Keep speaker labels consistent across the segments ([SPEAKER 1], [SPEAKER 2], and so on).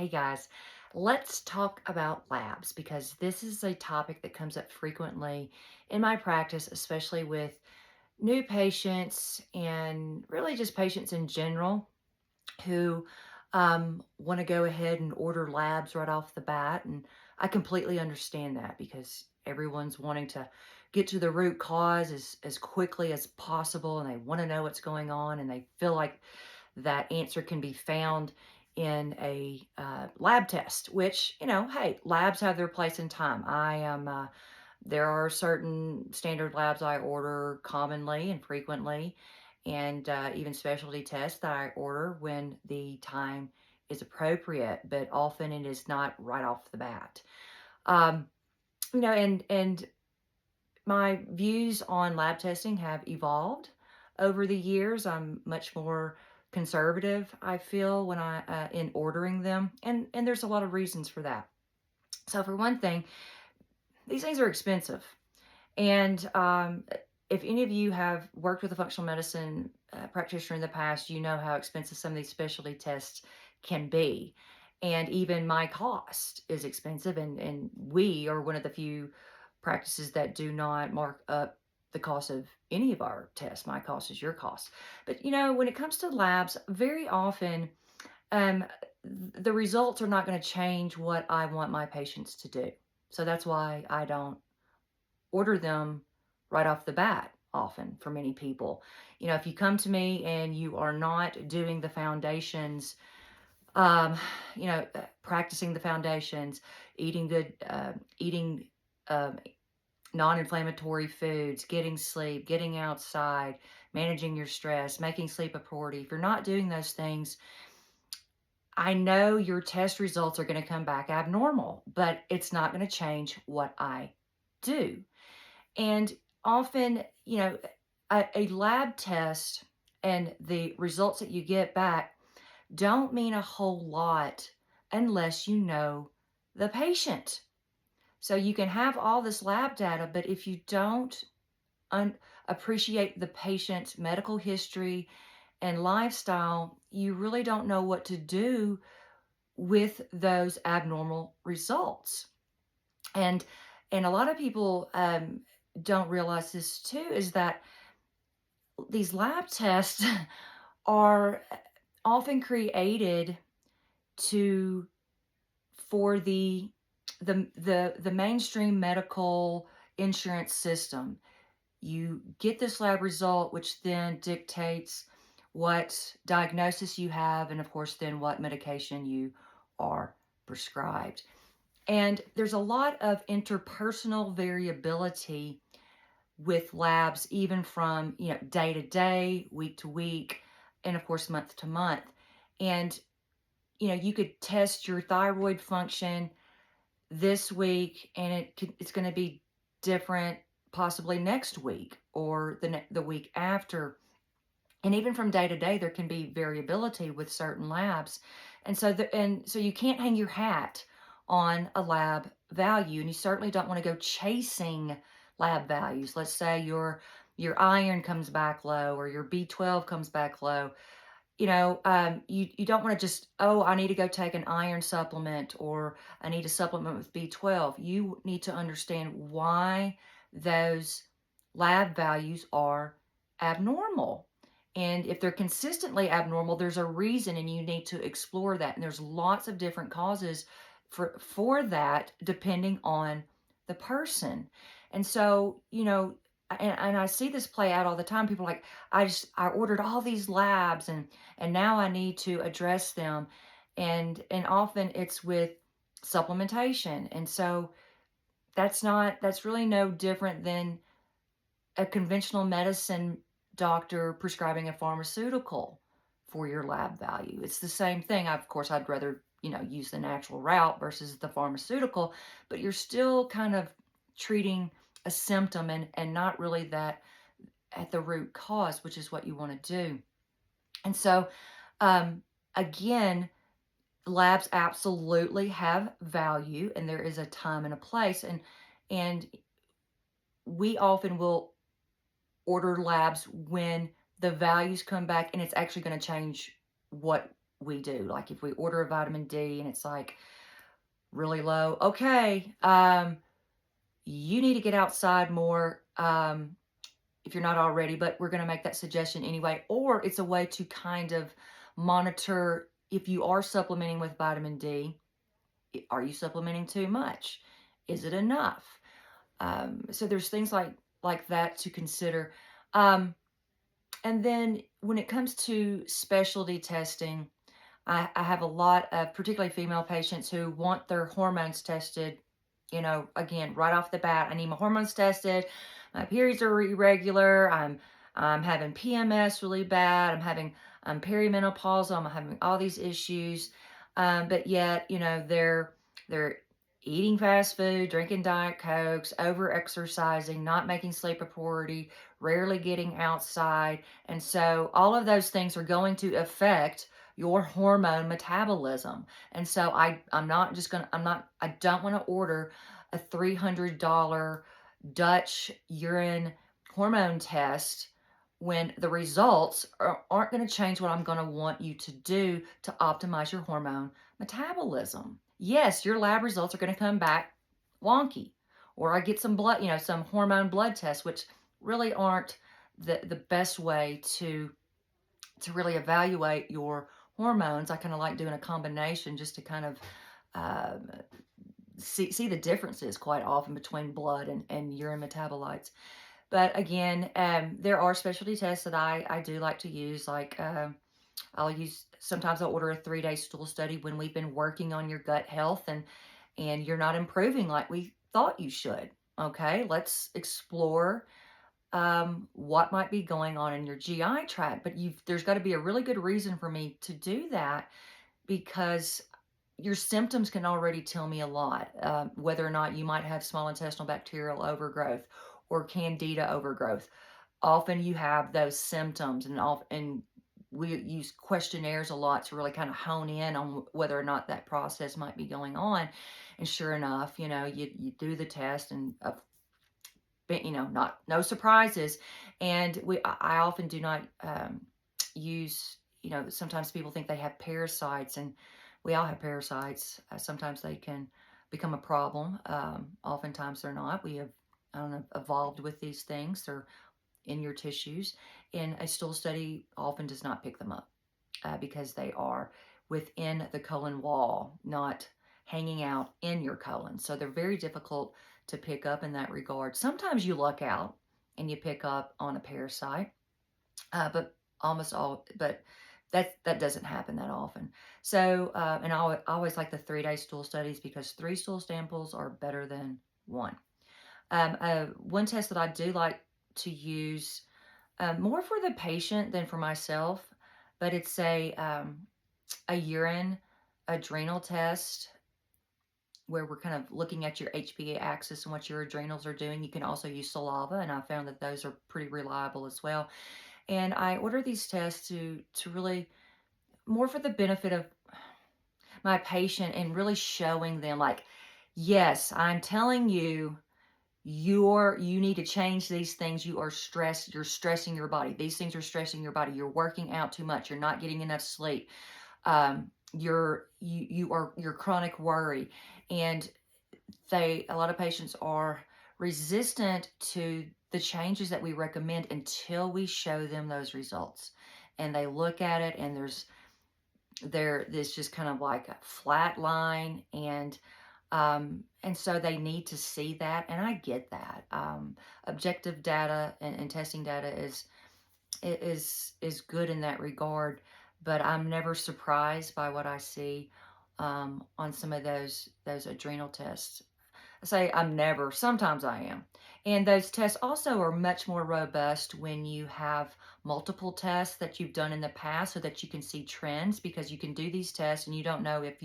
[SPEAKER 1] Hey guys, let's talk about labs because this is a topic that comes up frequently in my practice, especially with new patients and really just patients in general who want to go ahead and order labs right off the bat. And I completely understand that because everyone's wanting to get to the root cause as quickly as possible and they want to know what's going on and they feel like that answer can be found in a lab test, which, hey, labs have their place in time. There are certain standard labs I order commonly and frequently, and even specialty tests that I order when the time is appropriate, but often it is not right off the bat. Um, and my views on lab testing have evolved over the years. I'm much more conservative, I feel, when I in ordering them, and there's a lot of reasons for that. So for one thing, these things are expensive, and if any of you have worked with a functional medicine practitioner in the past, you know how expensive some of these specialty tests can be. And even my cost is expensive. And we are one of the few practices that do not mark up the cost of any of our tests. My cost is your cost. But, when it comes to labs, very often um, the results are not going to change what I want my patients to do. So that's why I don't order them right off the bat often for many people. If you come to me and you are not doing the foundations, practicing the foundations, eating um, non-inflammatory foods, getting sleep, getting outside, managing your stress, making sleep a priority. If you're not doing those things, I know your test results are going to come back abnormal, but it's not going to change what I do. And often, a lab test and the results that you get back don't mean a whole lot unless you know the patient. So you can have all this lab data, but if you don't appreciate the patient's medical history and lifestyle, you really don't know what to do with those abnormal results. And a lot of people don't realize this too is that these lab tests are often created to for the mainstream medical insurance system. You get this lab result, which then dictates what diagnosis you have, and of course, then what medication you are prescribed. And there's a lot of interpersonal variability with labs, even from, day to day, week to week, and of course, month to month. And, you could test your thyroid function this week and it's going to be different possibly next week or the week after. And even from day to day, there can be variability with certain labs. And so you can't hang your hat on a lab value, and you certainly don't want to go chasing lab values. Let's say your iron comes back low or your B12 comes back low. You don't want to just, oh, I need to go take an iron supplement or I need a supplement with B12. You need to understand why those lab values are abnormal. And if they're consistently abnormal, there's a reason and you need to explore that. And there's lots of different causes for that depending on the person. And so, and I see this play out all the time. People are like, I ordered all these labs and now I need to address them. And often it's with supplementation. And so that's really no different than a conventional medicine doctor prescribing a pharmaceutical for your lab value. It's the same thing. Of course, I'd rather, use the natural route versus the pharmaceutical, but you're still kind of treating a symptom and not really that at the root cause, which is what you want to do. And so, um, again, labs absolutely have value and there is a time and a place. And we often will order labs when the values come back and it's actually going to change what we do. Like if we order a vitamin D and it's like really low, okay, you need to get outside more. If you're not already, but we're going to make that suggestion anyway. Or it's a way to kind of monitor if you are supplementing with vitamin D. Are you supplementing too much? Is it enough? So there's things like that to consider. And then when it comes to specialty testing, I have a lot of particularly female patients who want their hormones tested, again, right off the bat. I need my hormones tested. My periods are irregular. I'm having PMS really bad. I'm having perimenopause. I'm having all these issues. But yet, they're eating fast food, drinking Diet Cokes, over exercising, not making sleep a priority, rarely getting outside. And so all of those things are going to affect your hormone metabolism. And so I don't want to order a $300 Dutch urine hormone test when the results aren't going to change what I'm going to want you to do to optimize your hormone metabolism. Yes, your lab results are going to come back wonky. Or I get some blood, some hormone blood tests, which really aren't the best way to really evaluate your hormones. I kind of like doing a combination just to kind of um, see the differences quite often between blood and urine metabolites. But again, there are specialty tests that I do like to use. Like sometimes I'll order a 3-day stool study when we've been working on your gut health and you're not improving like we thought you should. Okay, let's explore what might be going on in your GI tract. But there's got to be a really good reason for me to do that, because your symptoms can already tell me a lot, whether or not you might have small intestinal bacterial overgrowth or candida overgrowth. Often you have those symptoms, and we use questionnaires a lot to really kind of hone in on whether or not that process might be going on. And sure enough, you do the test, and not no surprises. And I often do not use, sometimes people think they have parasites, and we all have parasites. Sometimes they can become a problem. Oftentimes they're not. We have, I don't know, evolved with these things. They're in your tissues, and a stool study often does not pick them up because they are within the colon wall, not hanging out in your colon. So they're very difficult to pick up in that regard. Sometimes you luck out and you pick up on a parasite, but that doesn't happen that often. So, and I always like the 3-day stool studies because 3 stool samples are better than 1. One test that I do like to use, more for the patient than for myself, but it's a urine adrenal test where we're kind of looking at your HPA axis and what your adrenals are doing. You can also use saliva, and I found that those are pretty reliable as well. And I order these tests to really more for the benefit of my patient and really showing them, like, yes, I'm telling you, you need to change these things. You are stressed. You're stressing your body. These things are stressing your body. You're working out too much. You're not getting enough sleep. Your chronic worry, and a lot of patients are resistant to the changes that we recommend until we show them those results, and they look at it and there's just kind of like a flat line, and so they need to see that, and I get that. Objective data and testing data is good in that regard, but I'm never surprised by what I see on some of those adrenal tests. I say I'm never, sometimes I am. And those tests also are much more robust when you have multiple tests that you've done in the past so that you can see trends, because you can do these tests and you don't know if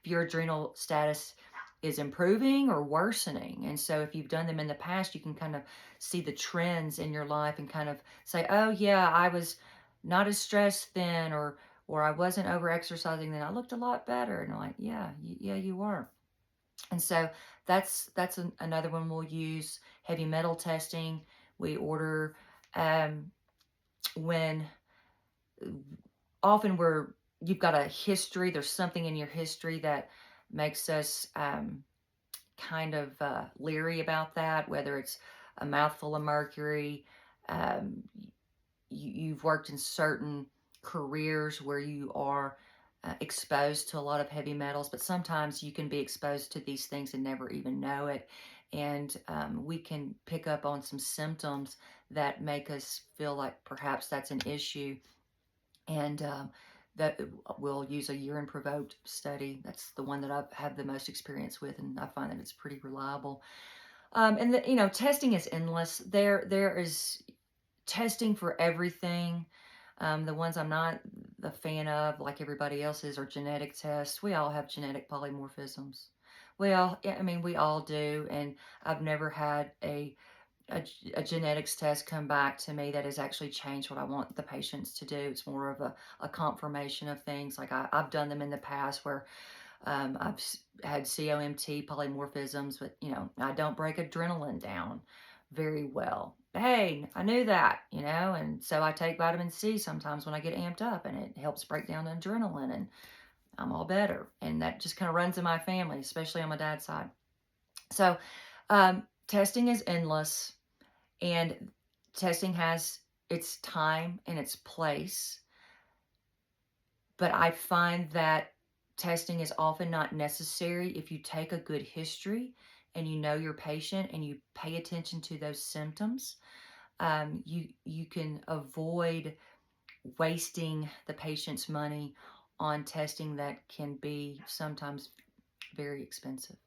[SPEAKER 1] your adrenal status is improving or worsening. And so if you've done them in the past, you can kind of see the trends in your life and kind of say, oh yeah, I was not as stressed then, or I wasn't over exercising then. I looked a lot better. And I'm like, yeah, you were. And so that's another one we'll use. Heavy metal testing. We order when often you've got a history, there's something in your history that makes us kind of leery about that, whether it's a mouthful of mercury, um, you've worked in certain careers where you are exposed to a lot of heavy metals, but sometimes you can be exposed to these things and never even know it. And we can pick up on some symptoms that make us feel like perhaps that's an issue. And that we'll use a urine provoked study. That's the one that I've had the most experience with, and I find that it's pretty reliable. And the, testing is endless. There is testing for everything. The ones I'm not a fan of, like everybody else is, are genetic tests. We all have genetic polymorphisms. I mean, we all do. And I've never had a genetics test come back to me that has actually changed what I want the patients to do. It's more of a confirmation of things. Like I've done them in the past where I've had COMT polymorphisms, but I don't break adrenaline down very well. Hey, I knew that, and so I take vitamin C sometimes when I get amped up, and it helps break down the adrenaline, and I'm all better. And that just kind of runs in my family, especially on my dad's side. So, testing is endless, and testing has its time and its place. But I find that testing is often not necessary if you take a good history and you know your patient and you pay attention to those symptoms. You can avoid wasting the patient's money on testing that can be sometimes very expensive.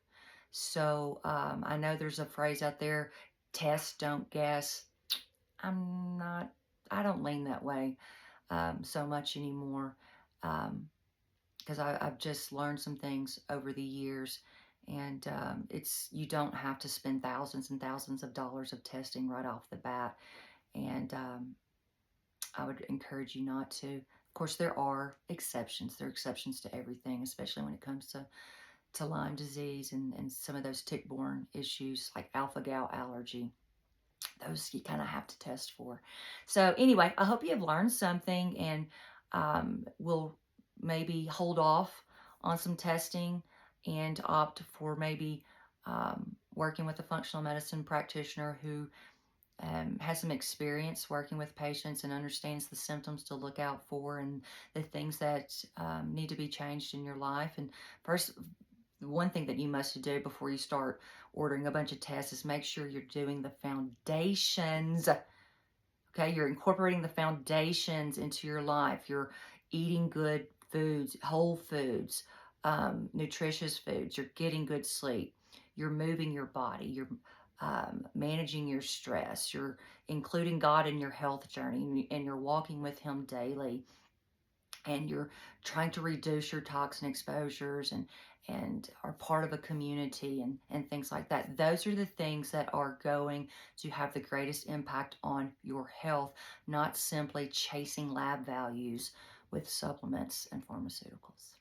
[SPEAKER 1] So I know there's a phrase out there, test, don't guess. I'm not, I don't lean that way so much anymore. Because I've just learned some things over the years, and you don't have to spend thousands and thousands of dollars of testing right off the bat, and I would encourage you not to. Of course, there are exceptions. There are exceptions to everything, especially when it comes to Lyme disease and some of those tick-borne issues like alpha-gal allergy. Those you kind of have to test for. So anyway, I hope you have learned something, and we'll maybe hold off on some testing and opt for maybe working with a functional medicine practitioner who has some experience working with patients and understands the symptoms to look out for and the things that need to be changed in your life. And first, one thing that you must do before you start ordering a bunch of tests is make sure you're doing the foundations. Okay, you're incorporating the foundations into your life. You're eating good foods, whole foods, nutritious foods. You're getting good sleep. You're moving your body. You're managing your stress. You're including God in your health journey, and you're walking with Him daily. And you're trying to reduce your toxin exposures and are part of a community and things like that. Those are the things that are going to have the greatest impact on your health, not simply chasing lab values with supplements and pharmaceuticals.